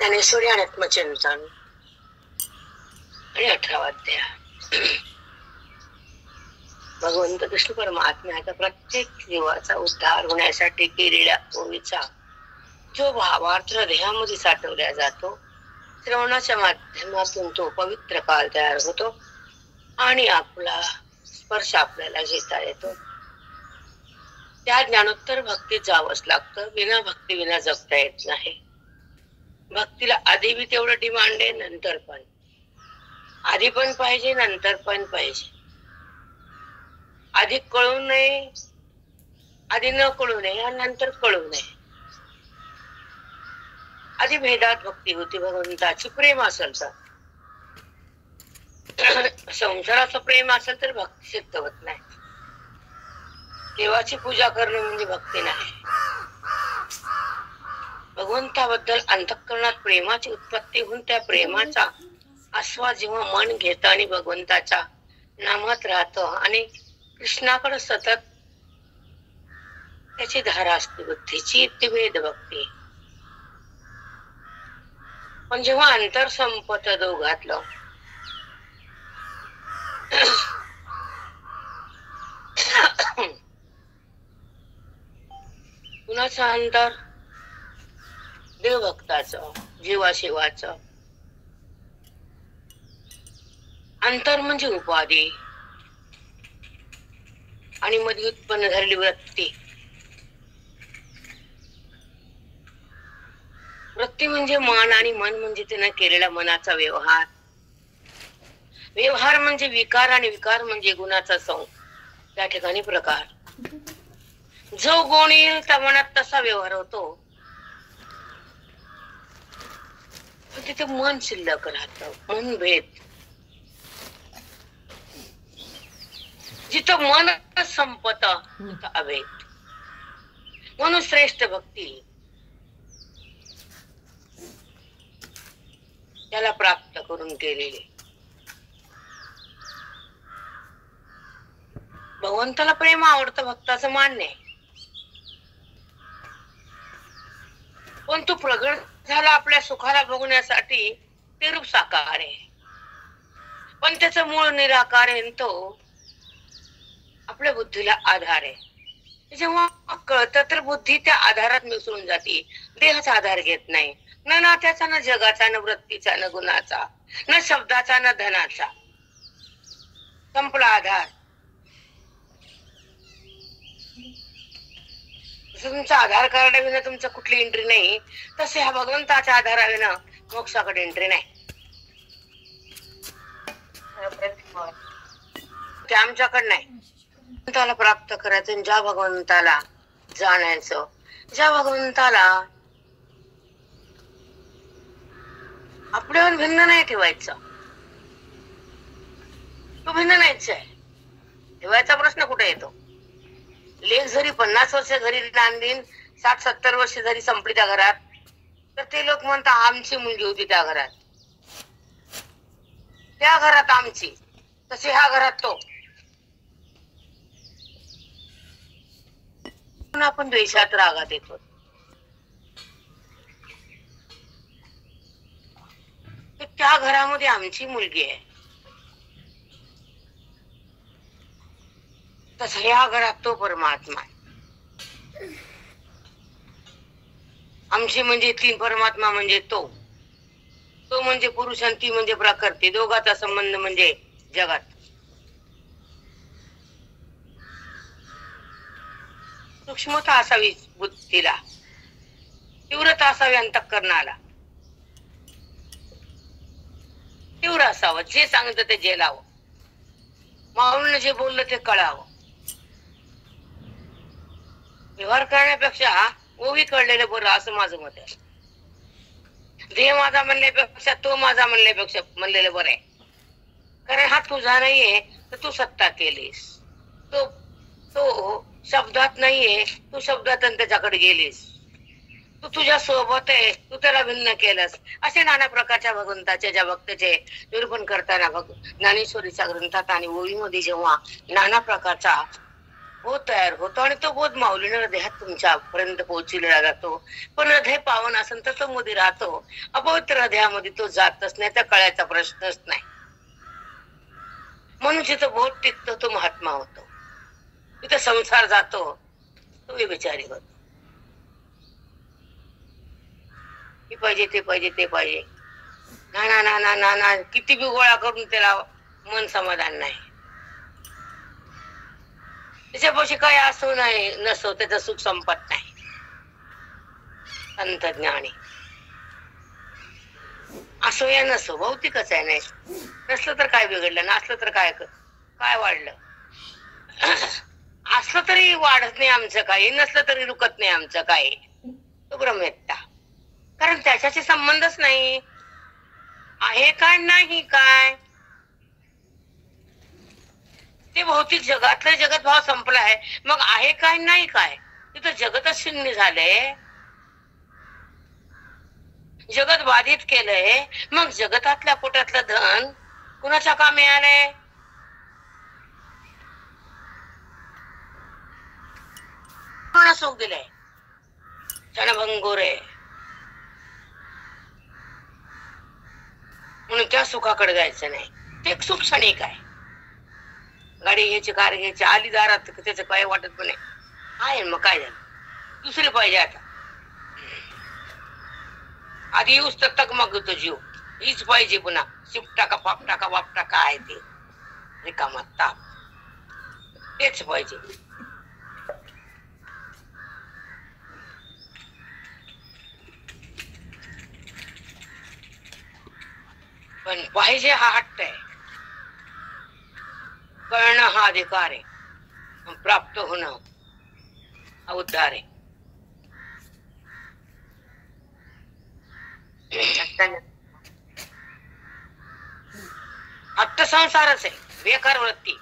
ज्ञानेश्वरी आणि आत्मचिंतन आणि 18वा अध्याय. भगवंत कृष्ण परमात्म्याचा प्रत्येक जीवाचा उद्धार होण्यासाठी केलेल्या ओळीचा जो भावार्थ हृदयामध्ये साठवला जातो, श्रवणाच्या माध्यमातून तो पवित्र काल तयार होतो आणि आपला स्पर्श आपल्याला घेता येतो. त्या ज्ञानोत्तर भक्तीत जावंच लागतं. बिना भक्ती विना जगता येत नाही. भक्तीला आधी बी तेवढं डिमांड आहे, नंतर पण. आधी पण पाहिजे, नंतर पण पाहिजे. आधी कळू नये, आधी न कळू नये आणि नंतर कळू नये. आधी भेदात भक्ती होती भगवंताची. प्रेम असेल तर, संसाराचं प्रेम असेल तर भक्ती सिद्ध होत नाही. देवाची पूजा करणं म्हणजे भक्ती नाही. भगवंताबद्दल अंतःकरणात प्रेमाची उत्पत्ती होऊन त्या प्रेमाचा आस्वाद जेव्हा मन घेतं आणि भगवंताच्या नामात राहतं आणि कृष्णाकडे सतत त्याची धारा असते बुद्धीची, ती वेद भक्ती. पण जेव्हा अंतर संपत दोघातलं, कुणाचं अंतर? देवभक्ताचं, जीवाशिवाचं. अंतर म्हणजे उपाधी आणि मध्ये उत्पन्न झालेली वृत्ती. वृत्ती म्हणजे मन आणि मन म्हणजे त्यानं केलेला मनाचा व्यवहार. व्यवहार म्हणजे विकार आणि विकार म्हणजे गुणाचा त्या ठिकाणी प्रकार. जो गुण येईल त्या मनात तसा व्यवहार होतो. पण तिथे मन शिल्लक राहतं, मन भेद. जिथं मन संपत तिथं अभेद. म्हणून श्रेष्ठ भक्ती त्याला प्राप्त करून केलेली. भगवंताला प्रेम आवडतं, भक्ताचं मान्य आहे. पण तो प्रगट झाला आपल्या सुखाला बघण्यासाठी, ते रूप साकार आहे. पण त्याचं मूळ निराकार आहे, तो आपल्या बुद्धीला आधार आहे. जेव्हा कळतं तर बुद्धी त्या आधारात मिसळून जाते. देहाचा आधार घेत नाही. न नात्याचा, न जगाचा, न वृत्तीचा, न गुणाचा, न शब्दाचा, न धनाचा. संपला आधार. तुमचा आधार कार्डाविना तुमचं कुठली एंट्री नाही, तसे ह्या भगवंताच्या आधाराविना मोक्षाकडे एंट्री नाही. ते आमच्याकडे नाही. भगवंताला प्राप्त करायचं, ज्या भगवंताला जाणायचं, ज्या भगवंताला आपल्यावर भिन्न नाही ठेवायचं. तो भिन्न नाहीच आहे. ठेवायचा प्रश्न कुठे येतो? लेख जरी 50 वर्ष घरी नांदीन, 60-70 वर्ष जरी संपली त्या घरात, तर ते लोक म्हणतात आमची मुलगी होती त्या घरात, त्या घरात आमची, तसे ह्या घरात तो. आपण द्वेषात, रागात येतो. त्या घरामध्ये आमची मुलगी आहे, तस ह्या घरात तो परमात्मा आहे. आमची म्हणजे ती, परमात्मा म्हणजे तो. तो म्हणजे पुरुष आणि ती म्हणजे प्रकृती. दोघाचा संबंध म्हणजे जगात. सूक्ष्मता असावी बुद्धीला, तीव्रता असावी अंतःकरणाला. तीव्र असावं, जे सांगितलं ते झेलावं, माऊलीने जे बोललं ते कळावं. व्यवहार करण्यापेक्षा ओवी कळलेलं बरं, असं माझं मत आहे. देह माझा म्हणण्यापेक्षा तो माझा म्हणलेलं बरं आहे. कारण हा तुझा नाहीये तर तू सत्ता केलीस. तो शब्दात नाहीये, तू शब्दात त्याच्याकडे गेलीस. तू तुझ्या सोबत आहे, तू त्याला भिन्न केलंस. असे नाना प्रकारच्या भगवंताच्या, ज्या भक्ताचे निरूपण करताना ज्ञानेश्वरीच्या ग्रंथात आणि ओळीमध्ये जेव्हा नाना प्रकारचा बोध तयार होतो आणि तो बोध माऊलीने हृदयात तुमच्यापर्यंत पोहोचलेला जातो. पण हृदय पावन असेल तर तो मध्ये राहतो. अपवित्र हृदयामध्ये तो जातच नाही, तर कळायचा प्रश्नच नाही. म्हणून जिथं बोध टिकतो तो महात्मा होतो, तिथं संसार जातो तो विचारी होतो. हे पाहिजे ते पाहिजे ते पाहिजे, ना ना ना ना ना ना, किती बी गोळा करून त्याला मन समाधान नाही. त्याच्यापाशी काय असो नाही नसो त्याचं सुख संपत नाही. अंतज्ञानी असो या नसो भौतिकच आहे. नाही नसलं तर काय बिघडलं, नसलं तर काय काय वाढलं. असलं तरी वाढत नाही आमचं काही, नसलं तरी रुकत नाही आमचं काही. तो ब्रह्मवेत्ता, कारण त्याच्याशी संबंधच नाही. आहे काय नाही काय, ते भौतिक जगातलं जगत भाव संपला आहे. मग आहे काय नाही काय, तिथं जगतच शून्य झालंय. जगत बाधित केलंय. मग जगतातल्या पोटातलं धन कुणाच्या कामी आलंय? कोणा सुख दिलंय? क्षणभंगुरे. म्हणून त्या सुखाकडे जायचं नाही. ते सुख क्षणिक आहे. गाडी घ्यायची, कार घ्यायची, आली दारात त्याचं काय वाटत पण आहे. मग काय झालं, दुसरी पाहिजे. आता आधी येऊच तर तक मग तो जीव हीच पाहिजे. पुन्हा शिफ्ट टाका, पाप टाका, बाप टाका आहे ते रिकामा ताप, तेच पाहिजे. पण पाहिजे हा हट्ट आहे, कळणं हा अधिकार आहे, प्राप्त होणं हा उद्धार आहे. हट्ट संसारच आहे. बेकार वृत्ती,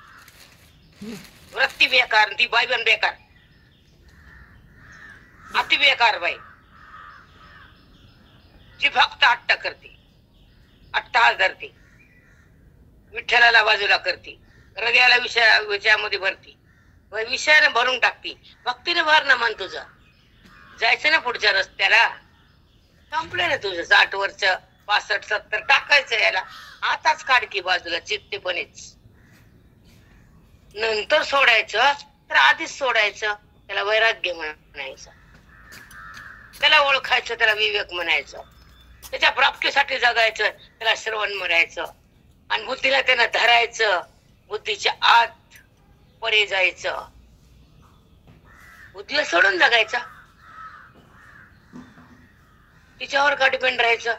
वृत्ती बेकार, ती बाई पण बेकार, अति बेकार बाई जी फक्त हट्ट करते, अट्टहास धरते, विठ्ठलाला बाजूला करते, हृदयाला विषयामध्ये भरती, विषयाने भरून टाकती. भक्तीने भर ना मन तुझं, जायचं ना पुढच्या रस्त्याला. संपलं ना तुझं 60 वर्ष, 65, 70 टाकायचं याला. आताच काढकी बाजूला चित्तेपणेच. नंतर सोडायचं तर आधीच सोडायचं. त्याला वैराग्य म्हणायचं, त्याला ओळखायचं, त्याला विवेक म्हणायचं, त्याच्या प्राप्तीसाठी जगायचं, त्याला श्रवण म्हणायचं. आणि बुद्धीला त्यानं धरायचं, बुद्धीच्या आत परे जायचं, बुद्धीला सोडून जगायचं. तिच्यावर का डिपेंड राहायचं?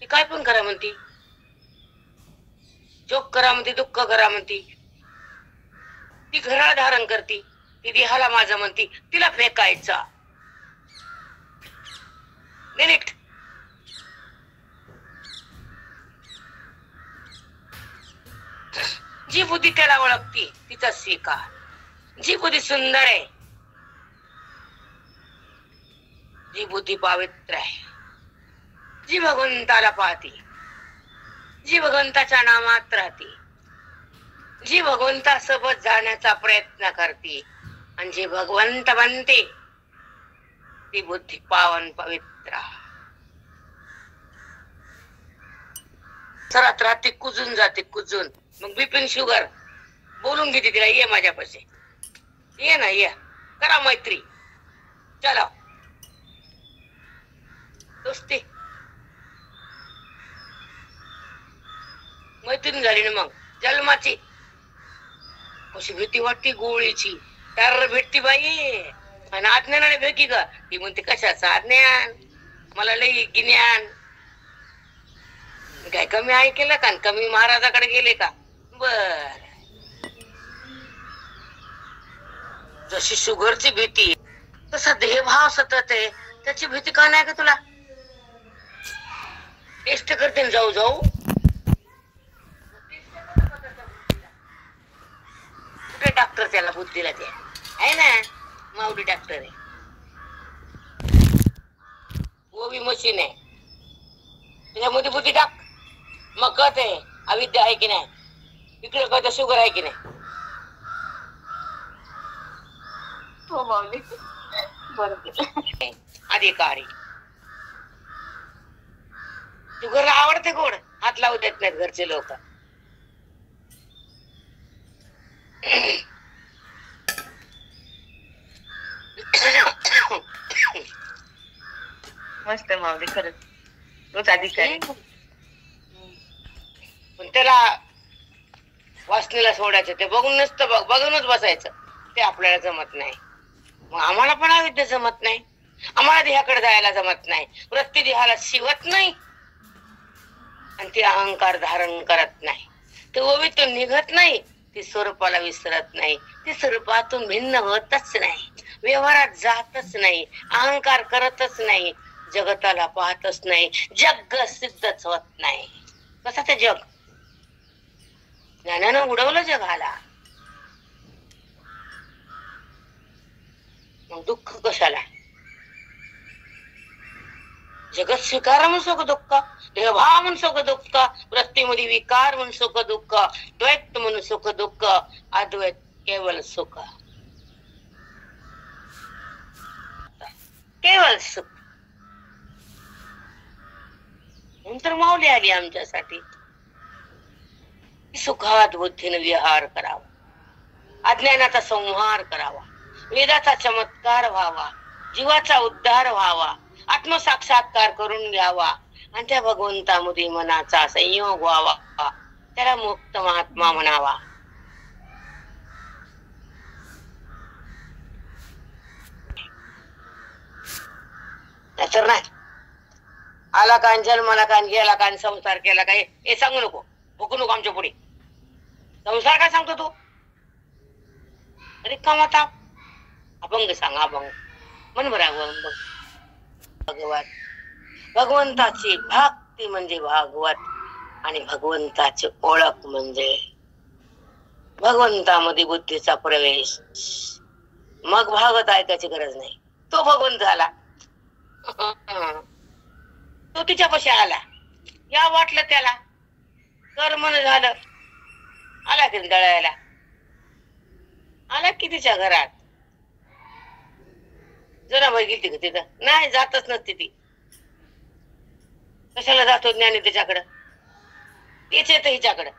ती काय पण करा म्हणती, जोक करा म्हणती, दुःख करा म्हणती, ती घराला धारण करती, ती देहाला माझं म्हणती, तिला फेकायचा. डिलीट. जी बुद्धी त्याला ओळखती तिचा स्वीकार. जी बुद्धी सुंदर आहे, जी बुद्धी पवित्र आहे, जी भगवंताला पाहती, जी भगवंताच्या नामात राहती, जी भगवंतासोबत जाण्याचा प्रयत्न करते, आणि जी भगवंत बनते ती बुद्धी पावन पवित्र. सरात राहते, कुजून जाते, कुजून. मग बीपी शुगर बोलून घेते तिला, ये माझ्यापाशी, ये ना, ये करा मैत्री, चला दोस्ती. मैत्रीण झाली ना मग जन्माची. कशी भीती वाटते गोळीची, तर भेटती बाई. आणि आज्ञानाने भेटी का? ती म्हणते कशाचं आज्ञान, मला लई ज्ञान. काय कमी ऐकलं का, कमी महाराजाकडे गेले का? बर. जशी शुगरची भीती तसा देहभाव सतत आहे, त्याची भीती का नाही का तुला? टेस्ट करते जाऊ जाऊ. कुठे डॉक्टर त्याला बुद्धीला ते आहे ना, माऊली डॉक्टर आहे, वो भी मशीन आहे. त्याच्यामध्ये बुद्धी टाक, मग कळत आहे अविद्या आहे की नाही, इकडे कळत शुगर आहे की नाही. हो माऊली, बरोबर. अधिकारी शुगरला आवडते गोड, हात लावू देत नाहीत घरचे लोक. मस्त माऊली, खरंच तोच अधिकारी. पण त्याला वासनेला सोडायचं, ते बघून नसतं, बघूनच बसायचं, ते आपल्याला जमत नाही. मग आम्हाला पण अविद्या जमत नाही, आम्हाला देहाकडे जायला जमत नाही, वृत्ती देहाला शिवत नाही, आणि ते अहंकार धारण करत नाही, ते ओवीतून निघत नाही, ती स्वरूपाला विसरत नाही, ती स्वरूपातून भिन्न होतच नाही, व्यवहारात जातच नाही, अहंकार करतच नाही, जगताला पाहतच नाही, जग सिद्धच होत नाही. कसं ते जग ज्ञानानं उडवलं जगाला, मग दुःख कशाला? जगत स्वीकार म्हणून सुख दुःख, देहभाव म्हणून सुख दुःख, वृत्तीमध्ये विकार म्हणून सुख दुःख, द्वैत म्हणून सुख दुःख, अद्वैत केवळ सुख, केवळ सुख. नंतर माऊली आली आमच्यासाठी. सुखात बुद्धीने विहार करावा, अज्ञानाचा संहार करावा, वेदाचा चमत्कार व्हावा, जीवाचा उद्धार व्हावा, आत्मसाक्षात्कार करून घ्यावा, आणि त्या भगवंतामध्ये मनाचा संयोग व्हावा, त्याला मुक्त महात्मा म्हणावा. तर नाही आला कान जन्माला कान गेला कान संसार केला काय हे सांगू नको, भुकू नको आमच्या पुढे. संसार काय सांगतो तू? रिकामा ताप. अभंग सांग, अभंग मन भरावं. भगवत भगवंताची भक्ती म्हणजे भागवत, आणि भगवंताची ओळख म्हणजे भगवंतामध्ये बुद्धीचा प्रवेश. मग भागवत ऐकायची गरज नाही, तो भगवंत झाला, तो तिच्यापाशी आला, या वाटलं त्याला, कर मन झालं, आला की दळायला, आला की तिच्या घरात. जरा बाई गेली का तिथं? नाही, जातच नसते ती. कशाला जातो ज्ञानी त्याच्याकडं? तेच येत हिच्याकडं,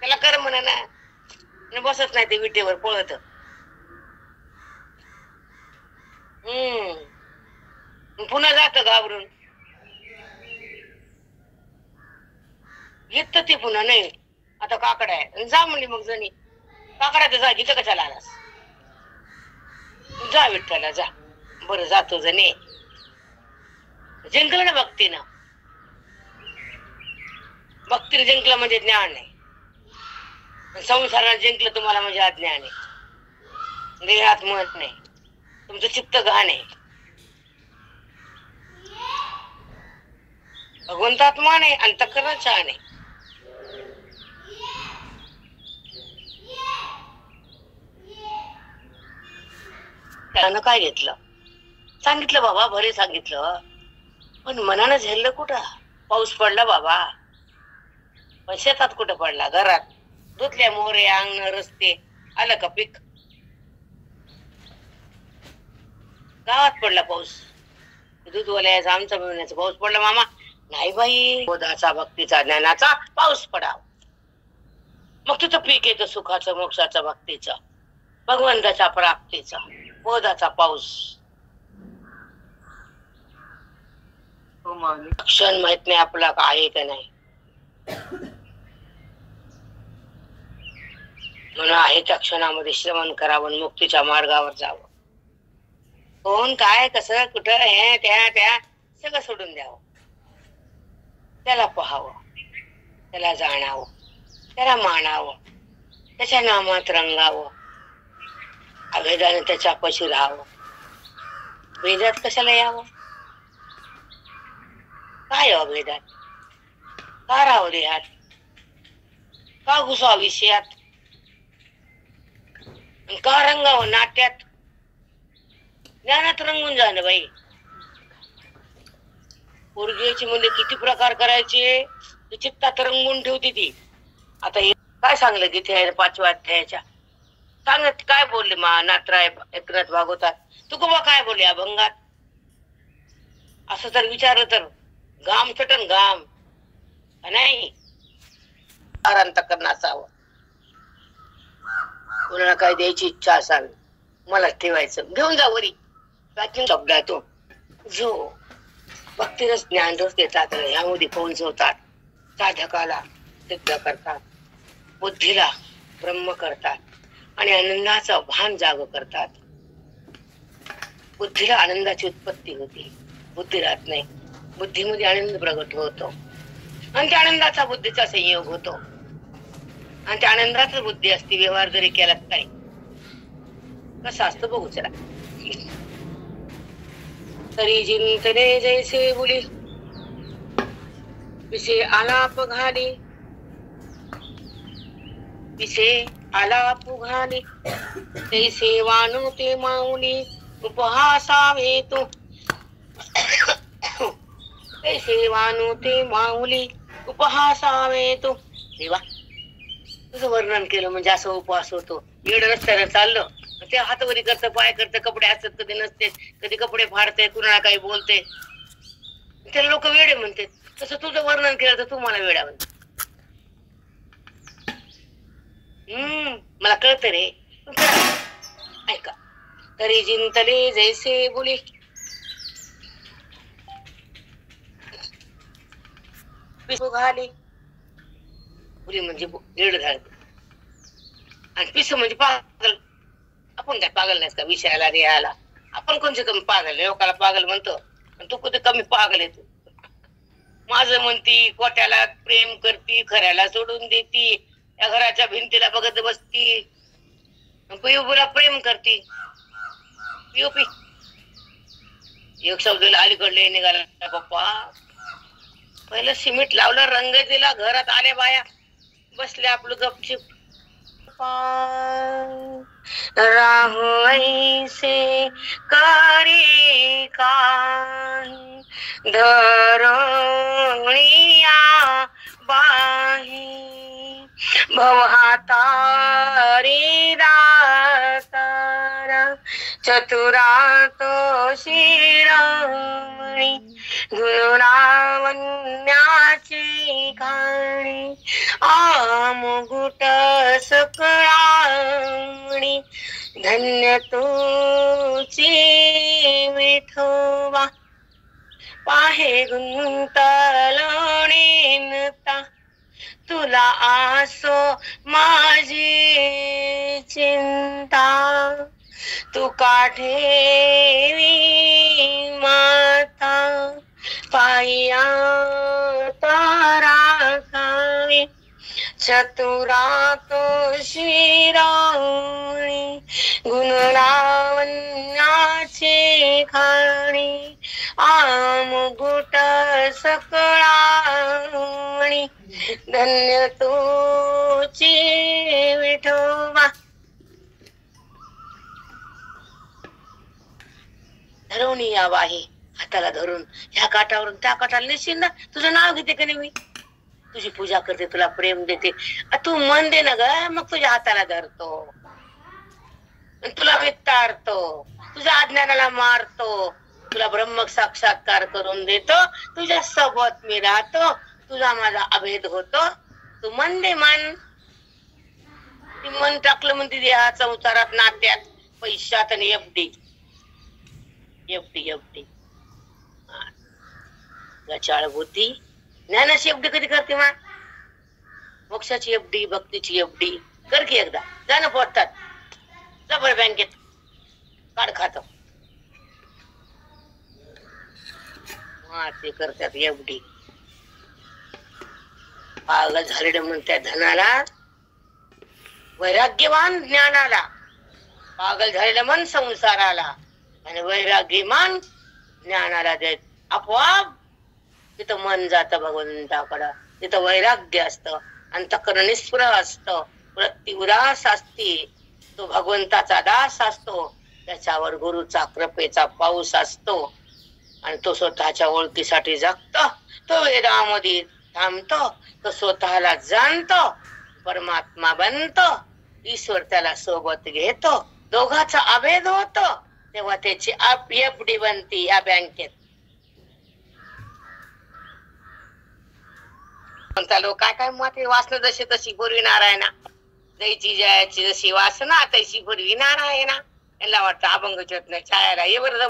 त्याला कर म्हणा ना, बसत नाही ते विटेवर पळत. पुन्हा जात घाबरून, घेत ती पुन्हा. नाही आता काकड आहे, जा म्हणली. मग जणी काकडाच्या जा, इथं कशाला आलास? जा विठ्ठला जा. बरं जातो जणी. जिंकलं ना भक्तीनं, भक्तीने जिंकलं म्हणजे ज्ञान आहे, संसाराला जिंकलं तुम्हाला म्हणजे अज्ञान आहे. देहात मत नाही, तुमचं चित्त घाण आहे. भगवंतात मान आहे, अंतःकरण छान आहे. त्यानं काय घेतलं? सांगितलं बाबा, भरे सांगितलं, पण मनानं झेललं कुठं? पाऊस पडला बाबा, पण शेतात कुठं पडला? घरात धुतल्या मोहरे, अंगण, रस्ते, आलं का पीक? गावात पडला पाऊस, दूध वल्याचा आमचा मिळण्याचा पाऊस पडला मामा? नाही बाई, बोधाचा, भक्तीचा, ज्ञानाचा पाऊस पडावा, मग तिथं पीक येतं सुखाचं, मोक्षाचं, भक्तीचं, भगवंताच्या प्राप्तीचा, बोधाचा पाऊस. क्षण माहित नाही आपला आहे का नाही, म्हणून आहे त्या क्षणामध्ये श्रवण करावं, मुक्तीच्या मार्गावर जावं. कोण काय कसं कुठं हे त्या सगळं सोडून द्यावं, त्याला पाहावं, त्याला जाणावं, त्याला मानावं, त्याच्या नामात रंगावं, अभेदाने त्याच्या पाशी राहावं. वेदात कशाला यावं? काय अभेदात? का राहावं देहात? का घुसावं विषयात? का रंगावं नाट्यात? ज्ञानात रंगून जाणं बाई. पोरगीची म्हणजे किती प्रकार करायचे, चित्तात रंगून ठेवती ती. आता हे काय सांगलं की ते 5व्या अध्यायाच्या सांगत काय बोलले नाथराय एकनाथ भागवतात, तुकोबा काय बोलले अभंगात? असं तर विचारलं तर गाम चटन गाम नाही अंतकरण असावं. कोणाला काय द्यायची इच्छा असावी, मला ठेवायचं, घेऊन जा वरी. प्राचीन शब्दातून जो भक्तीरस ज्ञानरस देतात, यामध्ये पोहोचवतात, साधकाला सिद्ध करतात, बुद्धीला ब्रह्म करतात आणि आनंदाचा भान जाग करतात. बुद्धीला आनंदाची उत्पत्ती होती, बुद्धी राहत नाही, बुद्धीमध्ये आनंद प्रगट होतो आणि त्या आनंदाचा बुद्धीचा संयोग होतो आणि त्या आनंदाचा बुद्धी असते. व्यवहार जरी केला काय कसा असतो बघू चला. तरी जिंतने जैसे बोली विषय आलाप घाली, विषय आलाप घाली, तैसे वाणू ते माऊली उपहासावे तो. तैसे वाणू ते माऊली उपहासावे तो. देवा तुझं वर्णन केलं म्हणजे असं उपवास होतो. येड रस्त्याने चाललं ते हातवरी करतं, पाय करतं, कपडे असतात कधी नसते, कधी कपडे फाडते, कुणाला काही बोलते, त्याला लोक वेडे म्हणते. तसं तुझं वर्णन केलं तर तू मला वेडा म्हणते. मला कळतं रे. ऐका. तरी जिंतले जैसे बोली पिसू घाली. बोली म्हणजे वेड घालते आणि पिसू म्हणजे पागल. आपण काय पागल नाही का विषयाला रियाला? आपण कोणते कमी पागल? लोकाला पागल म्हणतो, तू कुठे कमी पागल आहे? तू माझं म्हणती, कोट्याला प्रेम करती, खऱ्याला सोडून देती, या घराच्या भिंतीला बघत बसती, पियूला प्रेम करती. पियूपी एक शब्दाला अलीकडले निघाला पप्पा. पहिलं सिमेंट लावलं, रंग दिला, घरात आले बाया, बसले आपलं गपचिप. राहू ऐसे करे काय धरणिया बाही भवहातारी दातारा चतुरा तो शिरोमणी गुरुरावण्याची खाणी आमुगुट सकळावणी धन्य तुची विठोबा पाहे गुंतलोणीनता तुला आसो माझी चिंता तू काठेवी माता पाया तारा खावी चतुरा तो शिरोमणी गुणलावण्याची खाणी आमुगुट सकळावणी धन्य तुची विठोबा. धरवणी या बाही हाताला धरून ह्या काठावरून त्या काठाला नेशील ना. तुझं नाव घेते का नाही? मी तुझी पूजा करते, तुला प्रेम देते, तू मन दे ना ग. मग तुझ्या हाताला धरतो, तुला वित्तारतो, तुझ्या अज्ञानाला मारतो, तुला ब्रह्म साक्षात्कार करून देतो, तुझ्या सोबत मी राहतो, तुझा माझा अभेद होतो. तू मन दे मन. ती मन टाकलं म्हणते देहा संसारात नात्यात पैशात आणि एफडी एफडी एफडी चाळ होती. ज्ञानाची एफडी कधी करते मा? मोक्षाची एफडी, भक्तीची एफडी कर की एकदा. जा ना पोचतात, जा बरं बँकेत काढ खात. ते करतात एफडी. पागल झालेलं म्हणतात धनाला, वैराग्यवान ज्ञानाला. पागल झालेलं मन संसाराला आणि वैराग्यमान ज्ञानाला देत. आपोआप तिथं मन जात भगवंताकडं. तिथं वैराग्य असतं, अंतःकरण निस्पृह असतं, वृत्ती उदास असते. तो भगवंताचा दास असतो, त्याच्यावर गुरुचा कृपेचा पाऊस असतो आणि तो स्वतःच्या ओळखीसाठी जगतो. तो वेदामध्ये थांबतो, तो स्वतःला जाणतो, परमात्मा बनतो ईश्वर त्याला सोबत घेतो, दोघाचा अभेद होतो, तेव्हा त्याची एफडी बनती या बँकेत. लोक काय काय मत वासना जशी तशी पूर्वी नारायणा, जयची जयाची जशी वासना तशी पूर्वी नारायणा. यांना वाटतं अभंग होत नाही छायाला हे बरं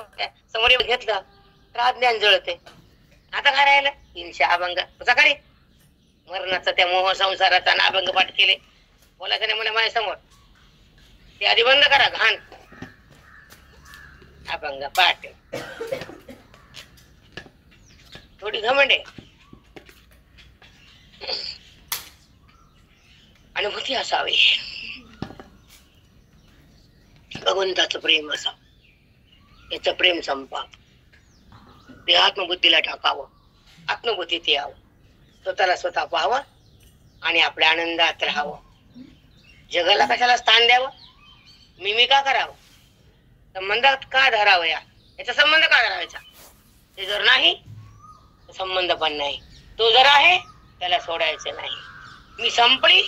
समोर घेतलं तर अज्ञान जळते. आता काय राहिलं 300 अभंग सकाळी मरणाचा त्या मोह संसाराचा अभंग पाठ केले. बोलायचं नाही म्हणे माझ्या समोर, ते आधी बंद करा घाण अभंग पाठ. थोडी घमंड आहे. अनुभूती असावी, भगवंताचं प्रेम असावं, याचं प्रेम संपावं, ते आत्मबुद्धीला टाकावं, आत्मबुद्धीत यावं, स्वतःला स्वतः पाहावं आणि आपल्या आनंदात राहावं. जगाला कशाला स्थान द्यावं, मी का करावं, संबंधात का धरावं, याचा संबंध का धरावायचा. ते जर नाही संबंध पण नाही, तो जर आहे त्याला सोडायचं नाही. मी संपली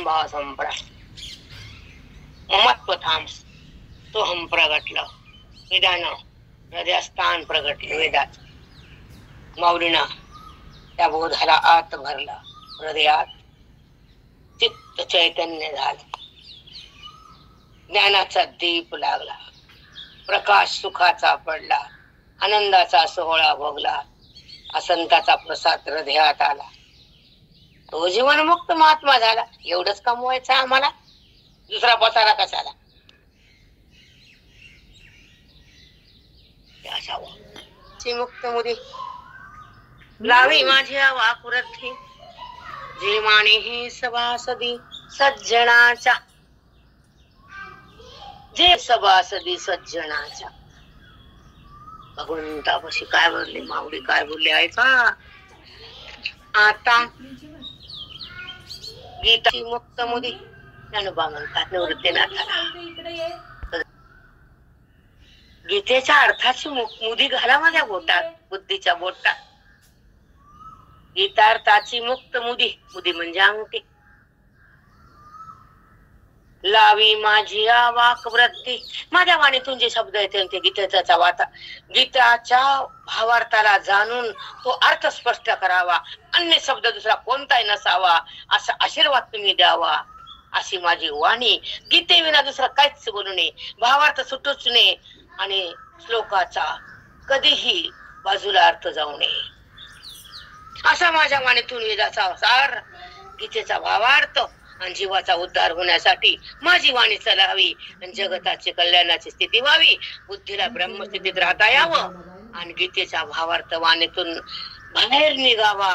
भाव संपला, ममत्व थांबस तो हम प्रगटलं, वेदानं हृदयस्थान प्रगटलं. वेदात माऊलीना त्या बोधाला आत भरला, हृदयात चित्त चैतन्य झालं, ज्ञानाचा दीप लागला, प्रकाश सुखाचा पडला, आनंदाचा सोहळा भोगला, असंताचा प्रसाद हृदयात आला, तो जीवनमुक्त महात्मा झाला. एवढंच कमवायचं आम्हाला, दुसरा पसारा कशाला. मुक्त मुदी लावी माझ्या वाकुरथी, जे माने हे सभासदी सज्जनाच्या, जे सभासदी सज्जनाच्या. भगवंतापाशी काय बोलले माऊली, काय बोलले आहे का. आता गीता मुक्त मुदी ज्ञानोबा म्हणतात निवृत्तीनाथाला. गीतेच्या अर्थाची मुदी घाला माझ्या बोटात, बुद्धीच्या बोटात. गीतार्थाची मुक्त मुदी, मुदी म्हणजे अंगठी. लावी माझी वाक वृत्ती, माझ्या वाणीतून जे शब्द येते ते गीतेचा वाता, गीताच्या भावार्थाला जाणून तो अर्थ स्पष्ट करावा, अन्य शब्द दुसरा कोणताही नसावा असा आशीर्वाद तुम्ही द्यावा. अशी माझी वाणी, गीतेविना दुसरा काहीच बोलू नये, भावार्थ सुटूच नये आणि श्लोकाचा कधीही बाजूला अर्थ जाऊ नये, असा माझ्या वाणीतून वेदाचा सार, गीतेचा भावार्थ आणि जीवाचा उद्धार होण्यासाठी माझी वाणी चालावी आणि जगताची कल्याणाची स्थिती व्हावी, बुद्धीला ब्रह्मस्थितीत राहता यावं आणि गीतेचा भावार्थ वाणीतून बाहेर निघावा,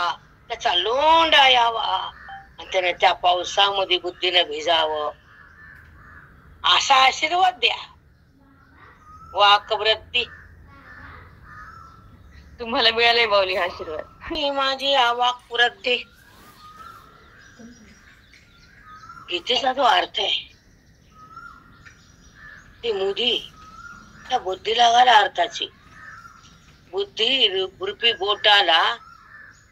त्याचा लोंढा यावा आणि त्याने त्या पावसामध्ये बुद्धीने भिजावं, असा आशीर्वाद द्या. वाकवृत्ती तुम्हाला मिळालंय माऊली हा आशीर्वाद. माझी वाकवृत्ती, गीतेचा जो अर्थ आहे ती मुदी त्या बुद्धीला घाला अर्थाची. बुद्धी रूपी बोटाला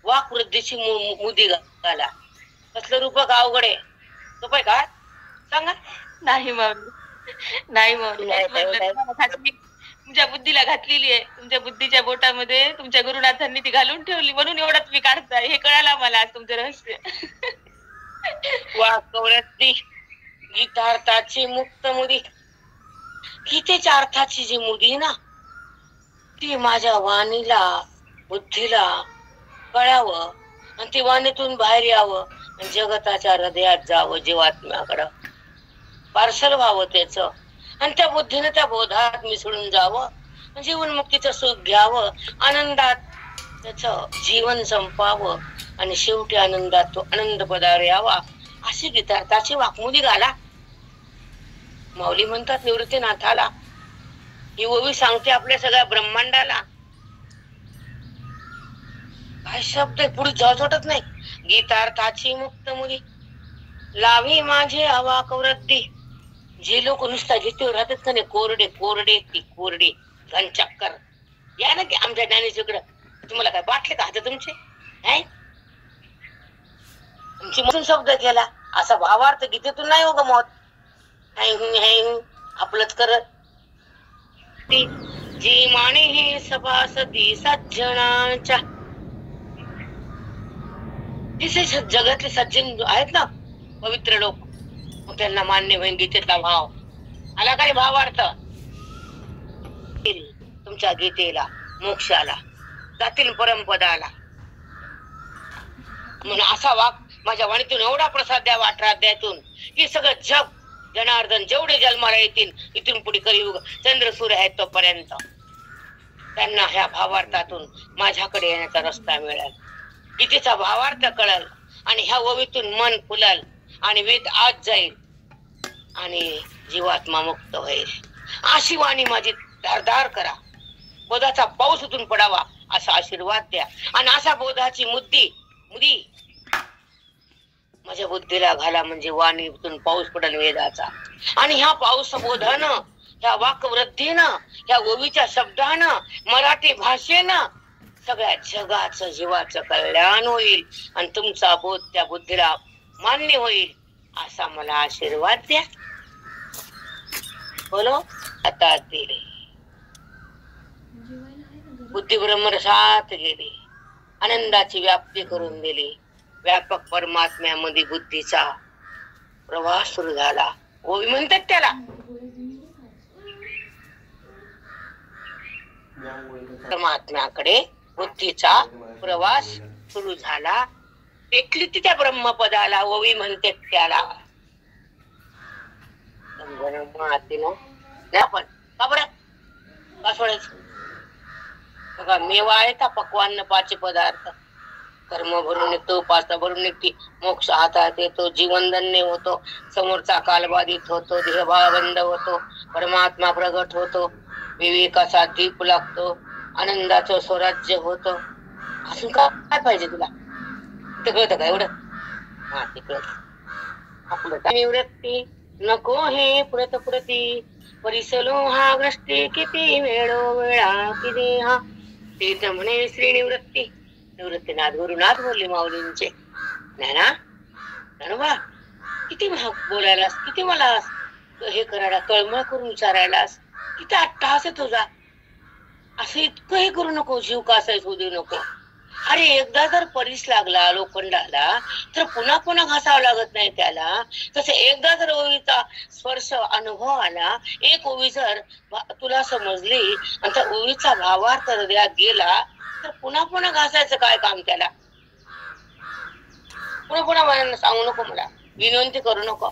वाक वृद्धीची मुदी घाला. कसलं रूपक अवघड आहे, सोपं आहे का सांगा. नाही माऊली, नाही माऊली, तुमच्या बुद्धीला घातलेली आहे, तुमच्या बुद्धीच्या बोटामध्ये तुमच्या गुरुनाथांनी ती घालून ठेवली, म्हणून एवढं तुम्ही काढताय. हे कळालं मला आज तुमचं रहस्य. वाकवृत्ती गीतार्थाची मुक्त मुदी, गीतेच्या अर्थाची जी मुदी ना ती माझ्या वाणीला बुद्धीला कळावं आणि ती वाणीतून बाहेर यावं आणि जगताच्या हृदयात जावं, जीवात्म्याकडं पार्सल व्हावं त्याच आणि त्या बुद्धीने त्या बोधात मिसळून जावं, जीवनमुक्तीचं सुख घ्यावं, आनंदात त्याच जीवन संपावं आणि शेवटी आनंदात तो आनंद पदावर यावा. अशी गीतार्थाची वाकमुदी घाला. माऊली म्हणतात निवृत्तीनाथाला, ही ओवी सांगते आपल्या सगळ्या ब्रह्मांडाला. काय शब्द पुढे जाऊच वाटत नाही. गीतार्थाची मुक्त मुदी लावी माझे अवाकवृत्ती. जे लोक नुसता गीतेवर राहतात का नाही, कोरडे कोरडे ती कोरडे घनचक्कर, या ना की आमच्या ज्ञानेश्वरकडं. तुम्हाला काय बाटले का हात तुमचे, तुमची मधून शब्द केला असा भावार्थ गीतेतून नाही हो गमत. आपलंच करत जी माने हे सभासदी सज्जनाच्या जगातले सज्जन आहेत ना पवित्र लोक, मग त्यांना मान्य होईल गीतेतला भाव आला. काय भावार्थ तुमच्या गीतेला, मोक्षाला जातील, परमपदाला. म्हणून असा वाक माझ्या वाणीतून एवढा प्रसाद द्यावा 18 अध्यायातून की सगळं जग जनार्दन जेवढे जन्माला येतील इथून पुढे कलियुग चंद्र सूर्य आहेत तोपर्यंत त्यांना ह्या भावार्थातून माझ्याकडे येण्याचा रस्ता मिळेल. गीतेचा भावार्थ कळल आणि ह्या ओवीतून मन फुलल आणि वेद आज जाईल आणि जीवात्मा मुक्त होईल. अशी वाणी माझी धारदार करा. बोधाचा पाऊस उतून पडावा असा आशीर्वाद द्या आणि असा बोधाची मुद्दी माझ्या बुद्धीला घाला म्हणजे वाणीतून पाऊस पडेल वेदाचा. आणि ह्या पाऊस बोधानं, ह्या वाकवृद्धीनं, ह्या ओवीच्या शब्दानं, मराठी भाषेनं सगळ्या जगाचं जीवाचं कल्याण होईल आणि तुमचा बोध त्या बुद्धीला मान्य होईल असा मला आशीर्वाद द्या. बोलो आता दिले बुद्धी ब्रह्मरसात गेली, आनंदाची व्याप्ती करून दिली. व्यापक परमात्म्यामध्ये बुद्धीचा प्रवास सुरू झाला. ओवी म्हणतात त्याला. परमात्म्याकडे बुद्धीचा प्रवास सुरू झाला. टेकली ती त्या ब्रह्मपदाला, ओवी म्हणतात त्याला. आपण का बरं का सोडायचं बघा. मेवा आहे का पक्वान्न 5 पदार्थ. कर्म भरून निघतो, उपासना भरून निघते, मोक्ष हातात येतो, जीवन धन्य होतो, समोरचा काल बाधित होतो, देहभाव बंद होतो, परमात्मा प्रगट होतो, विवेकाचा दीप लागतो, आनंदाचं स्वराज्य होतो. अजून काय पाहिजे तुला? ते कळतं का एवढं? हा ते कळत. आपलं निवृत्ती नको हे पुरत पुरती परिसलो हा ग्रष्टी किती वेळा किती हा. ते तर म्हणे श्री निवृत्ती. निवृत्तीनाथ गुरुनाथ बोलले माऊलींचे. ज्ञानोबा किती बोलायलास, किती मला हे करायला तळमळ करून विचारायलास, किती अट्टहास आहे तुझा. असं इतकं हे करू नको, जीव कासाय होऊ देऊ नको. अरे एकदा जर परीस लागला लोखंडाला तर पुन्हा पुन्हा घासावं लागत नाही त्याला. तसं एकदा जर ओवीचा स्पर्श अनुभव आला, एक ओवी जर तुला समजली आणि त्या ओवीचा भावार्थ हृदयात गेला तर पुन्हा पुन्हा घासायचं काय काम त्याला. पुन्हा पुन्हा मला सांगू नको, मला विनंती करू नको.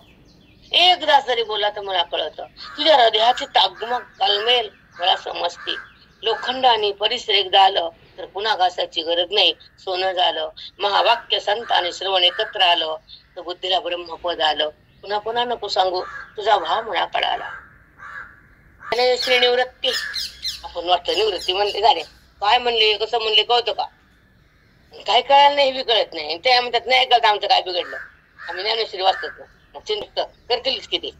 एकदा जरी बोला तर मला कळतं. तुझ्या हृदयाची तागमग तालमेल मला समजते. लोखंड आणि परिसर एकदा आलं तर पुन्हा घासायची गरज नाही. सोनं झालं, महावाक्य संत आणि श्रवण एकत्र आलं तर बुद्धीला ब्रह्मपद आलं. पुन्हा पुन्हा नको सांगू, तुझा भाव मला कळाला. श्री निवृत्ती आपण वाटतं निवृत्ती म्हणले झाले. काय म्हणले, कसं म्हणले कळतं का? काय कळायला नाही, हे कळत नाही. ते म्हणतात नाही कळत आमचं काय बिघडलं. आम्ही ज्ञानेश्वरी वाचतात ना, मग चिंता करतीलच किती.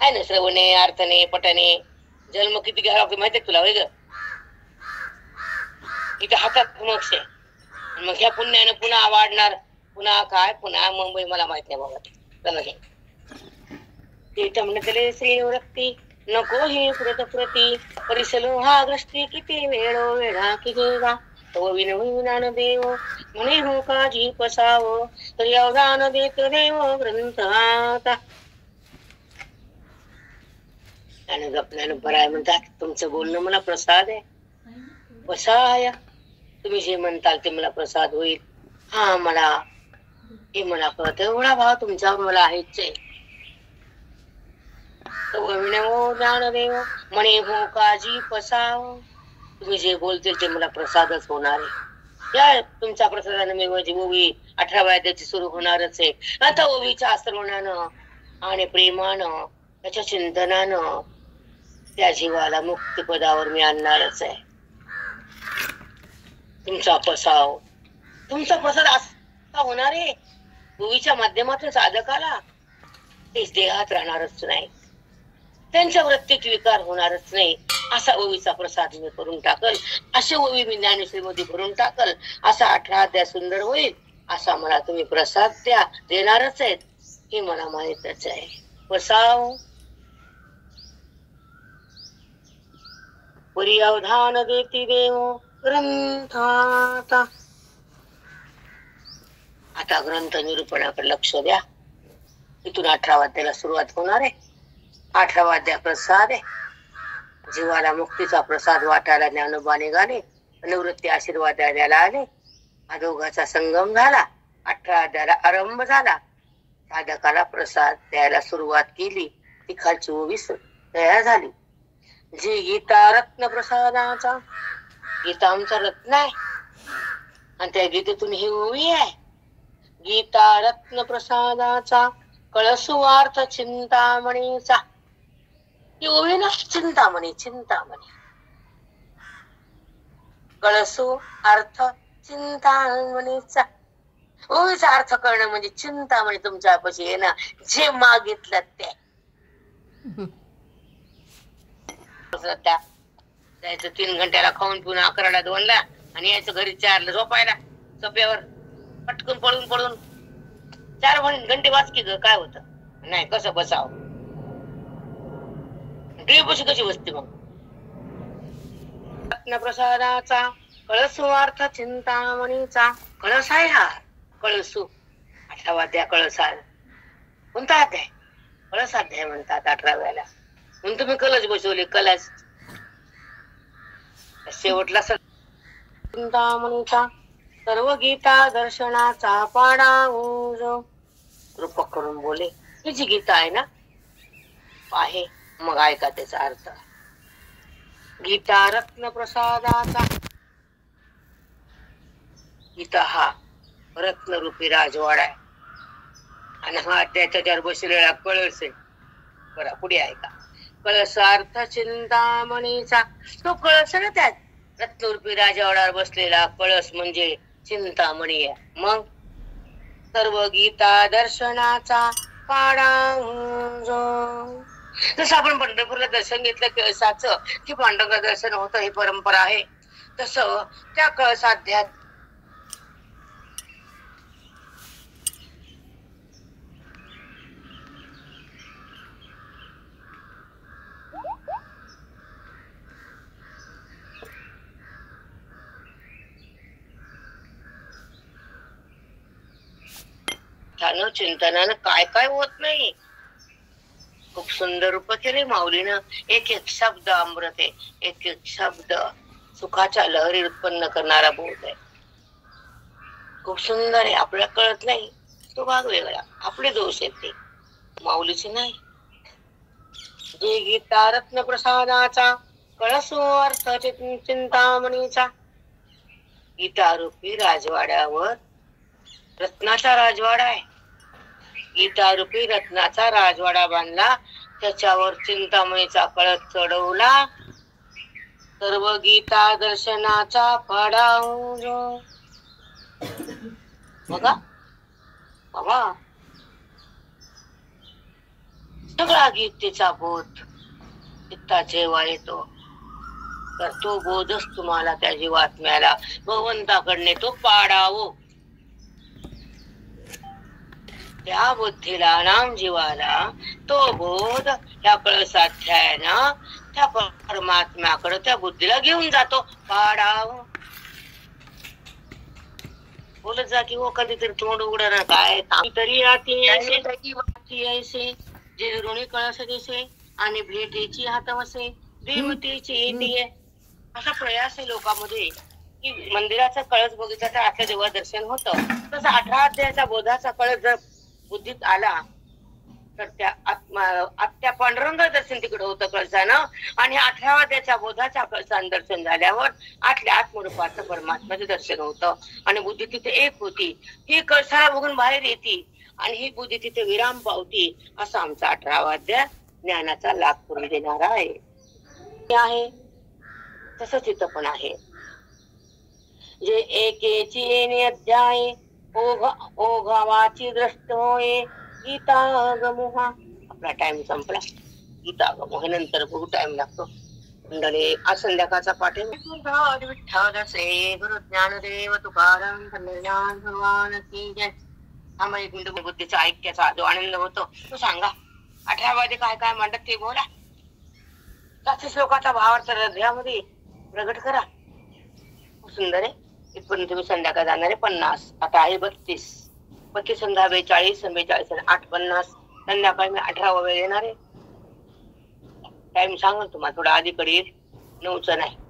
आहे ना श्रवणे, अर्थने, पटने जन्म किती घ्यावा लागतो माहिती तुला वेगळं. इथे हातात मोक्ष आहे. मग ह्या पुण्यानं पुन्हा वाढणार, पुन्हा काय, पुन्हा मुंबई मला माहित नाही बाबा. चला घे ते म्हणले श्री निवृत्ती नको हे पुरत प्रती परिसलो हा ग्रष्टी किती वेळा किती गा. तो विनविनान देव म्हणे हो काजी पसाव तर अवधान देत देव ग्रंथात. त्याने गपल्यानं बराय म्हणतात. तुमचं बोलणं मला प्रसाद आहे. बसाया तुम्ही जे म्हणताल ते मला प्रसाद होईल. हा मला हे मला कळत. एवढा भाव तुमच्यावर मला आहेच आहे. ज्ञानदेव म्हणे हो काजी पसाव. तुम्ही जे बोलतील ते मला प्रसादच होणार आहे. या तुमच्या प्रसादाने मी माझी ओवी 18व्या अध्यायाची सुरू होणारच आहे. आता ओवीच्या श्रवणानं आणि प्रेमानं त्याच्या चिंतनानं त्या जीवाला मुक्तिपदावर मी आणणारच आहे. तुमचा प्रसाद असा होणार आहे. ओवीच्या माध्यमातून साधकाला तेच देहात राहणारच नाही, त्यांच्या वृत्तीत विकार होणारच नाही. असा ओवीचा प्रसाद मी करून टाकल. असे ओवी मी ज्ञानेश्वरी मध्ये भरून टाकल. असा 18 अध्याय सुंदर होईल. असा मला तुम्ही प्रसाद देणारच आहेत हे मला माहितच आहे. बसाव. परी अवधान देती देव ग्रंथात. आता ग्रंथ निरूपणाकडे लक्ष द्या. इथून 18व्या अध्यायाला सुरुवात होणार आहे. 18वा अध्याय प्रसाद आहे. जीवाला मुक्तीचा प्रसाद वाटायला ज्ञानोबा निघाले. निवृत्ती आशीर्वाद द्यायला आले. अधोघाचा संगम झाला. 18 अध्यायाला आरंभ झाला. साधकाला प्रसाद द्यायला सुरुवात केली. ती खालची ओवी तयार झाली. जी गीता रत्न प्रसादाचा. गीता आमचा रत्न आहे आणि त्या गीतेतून ही ओवी आहे. गीता रत्न प्रसादाचा कळसुवार्थ चिंतामणीचा. ही ओवी ना, चिंतामणी चिंतामणी. कळसू अर्थ चिंतामणीचा. ओवीचा अर्थ करणं म्हणजे चिंतामणी तुमच्यापाशी येणं. जे मागितलं ते. जायचं 3 घंट्याला खाऊन पिऊन 11ला 2ला आणि यायचं घरी 4ला झोपायला सोप्यावर पटकन पळून 4 घंटे वाचकी ग काय होत नाही. कसं बसाव टीव्ही कशी बसते मग. रत्नप्रसादाचा कळसुवार्थ चिंतामणीचा. कळस आहे हा कळसू. 18वा अध्याय कळस आहे. कोणता अध्याय? कळस अध्याय म्हणतात 18व्याला. म्हणून तुम्ही कलश बसवले. कलश शेवटला चिंतामणीचा. सर्व गीता दर्शनाचा पाडा रूपक करून बोले. ही जी गीता आहे ना आहे. मग ऐका त्याचा अर्थ. गीता रत्न प्रसादाचा. गीता हा रत्नरूपी राजवाडा आहे आणि हा त्याच्यावर बसलेला कळस आहे. बरं पुढे ऐका. कळसार्थ चिंतामणीचा. तो कळस ना त्यात रत्नरूपी राजवाड्यावर बसलेला कळस म्हणजे चिंतामणी आहे. मग सर्व गीता दर्शनाचा पाडा. जसं आपण पंढरपूरला दर्शन घेतलं कळसाचं की पांडुरंग दर्शन होतं ही परंपरा आहे. तसं त्या कळसाध्यात चिंतनानं काय काय होत नाही. खूप सुंदर रूप केले माऊलीनं. एक एक शब्द अमृत आहे. एक एक शब्द सुखाच्या लहरी उत्पन्न करणारा बोध आहे. खूप सुंदर आहे. आपल्याला कळत नाही तो भाग वेगळा. आपले दोष आहेत ते, माऊलीचे नाही. जे गीता रत्न प्रसादाचा कळसो अर्थ चिंतामणीचा. गीता रूपी राजवाड्यावर रत्नाचा राजवाडा आहे. गीता रूपी रत्नाचा राजवाडा बांधला. त्याच्यावर चिंतामणीचा कळस चढवला. सर्व गीता दर्शनाचा पाडा. बघा बाबा सगळा गीतेचा बोध चित्ता जेव्हा येतो तर तो बोधच तुम्हाला त्या जीवात्म्याला भगवंताकडे तो पाडावो. त्या बुद्धीला नाम जीवाला तो बोध त्या कळसाध्यायानं त्या परमात्म्याकडे त्या बुद्धीला घेऊन जातो. पाडाव बोलत जा की हो कधीतरी तोंड उघडा काय तरी ऐसे जे ऋणी कळस दिसे आणि भेटीची हातवसे देवतेची येते. असा प्रयास आहे लोकांमध्ये की मंदिराचा कळस बघितला तर आतल्या देवा दर्शन होतं. तसं 18 अध्यायाचा बोधाचा कळस जर बुद्धीत आला तर त्या पांडुरंग दर्शन तिकडे होतं कळसानं. आणि 18व्या अध्यायाच्या बोधाच्या कळसानं दर्शन झाल्यावर आतल्या आत्मरूपाचं परमात्म्याचं दर्शन होतं आणि बुद्धी तिथे एक होती. ही कळसाला बघून बाहेर येते आणि ही बुद्धी तिथे विराम पावती. असा आमचा 18वा अध्याय ज्ञानाचा लाभ करून देणारा आहे. तसंच इथं पण आहे. जे एकेची येणे अध्याय ओघावाची दृष्ट होय गीता गमुहा. आपला टाइम संपला. गीता गमुहा नंतर बघू टाइम लागतो. मंडळी आज संध्याकाळचा पाठ आहे विठ्ठलचे गुरु ज्ञानदेव तुकाराम ज्ञान भगवान की जय. आम्हा एक मिनिट बुद्धीचा ऐक्याचा जो आनंद होतो तो सांगा. 18 मध्ये काय काय म्हणतात ते बोला. जास्ती श्लोकाचा भावार्थ हृदयामध्ये प्रगट करा. खूप सुंदर आहे. इथपर्यंत तुम्ही संध्याकाळ जाणारे 50. आता आहे 32. 32 संध्या 42 42 आणि 8 50. संध्याकाळी मी 18वा वेळ येणार आहे. टाइम सांगाल तुम्हाला थोडा आधी येईल. 9चा नाही.